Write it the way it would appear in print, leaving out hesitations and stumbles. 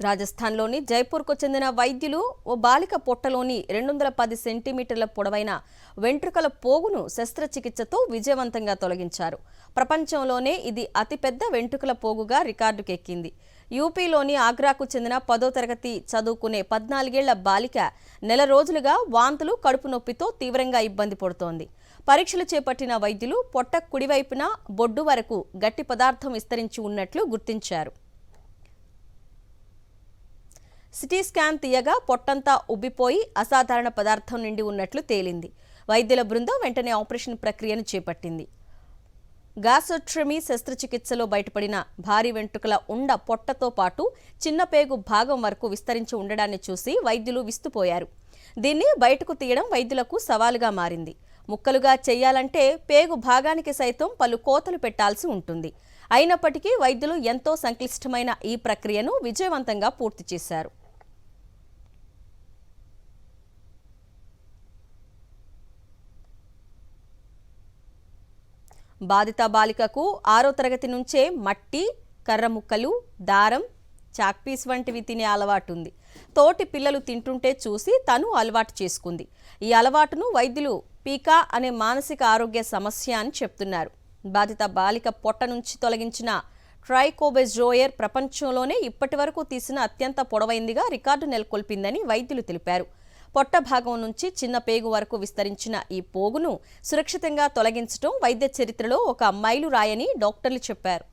రాజస్థాన్లోని జైపూర్కు చెందిన వైద్యులు ఓ బాలిక పొట్టలోని 210 సెంటీమీటర్ల పొడవైన వెంట్రుకల పోగును శస్త్రచికిత్సతో విజయవంతంగా తొలగించారు. ప్రపంచంలోనే ఇది అతిపెద్ద వెంట్రుకల పోగుగా రికార్డుకెక్కింది. యూపీలోని ఆగ్రాకు చెందిన 10వ తరగతి చదువుకునే 14 ఏళ్ల బాలిక నెల రోజులుగా వాంతులు, కడుపు నొప్పితో తీవ్రంగా ఇబ్బంది పడుతోంది. పరీక్షలు చేపట్టిన వైద్యులు పొట్ట కుడివైపున బొడ్డు వరకు గట్టి పదార్థం విస్తరించి ఉన్నట్లు గుర్తించారు. సిటీ స్కాన్ తీయగా పొట్టంతా ఉబ్బిపోయి అసాధారణ పదార్థం నిండి ఉన్నట్లు తేలింది. వైద్యుల బృందం వెంటనే ఆపరేషన్ ప్రక్రియను చేపట్టింది. గాస్ట్రోటమీ శస్త్రచికిత్సలో బయటపడిన భారీ వెంట్రుకల ఉండ పొట్టతో పాటు చిన్న పేగు భాగం వరకు విస్తరించి ఉండడాన్ని చూసి వైద్యులు విస్తుపోయారు. దీన్ని బయటకు తీయడం వైద్యులకు సవాలుగా మారింది. ముక్కలుగా చేయాలంటే పేగు భాగానికి సైతం పలు కోతలు పెట్టాల్సి ఉంటుంది. అయినప్పటికీ వైద్యులు ఎంతో సంక్లిష్టమైన ఈ ప్రక్రియను విజయవంతంగా పూర్తి చేశారు. బాధిత బాలికకు 6వ తరగతి నుంచే మట్టి, కర్ర ముక్కలు, దారం, చాక్పీస్ వంటివి తినే అలవాటుంది. తోటి పిల్లలు తింటుంటే చూసి తను అలవాటు చేసుకుంది. ఈ అలవాటును వైద్యులు పీకా అనే మానసిక ఆరోగ్య సమస్య అని చెప్తున్నారు. బాధిత బాలిక పొట్ట నుంచి తొలగించిన ట్రైకోబెజోయర్ ప్రపంచంలోనే ఇప్పటి వరకు తీసిన అత్యంత పొడవైందిగా రికార్డు నెలకొల్పిందని వైద్యులు తెలిపారు. పొట్ట భాగం నుంచి చిన్న పేగు వరకు విస్తరించిన ఈ పోగును సురక్షితంగా తొలగించడం వైద్య చరిత్రలో ఒక మైలురాయని డాక్టర్లు చెప్పారు.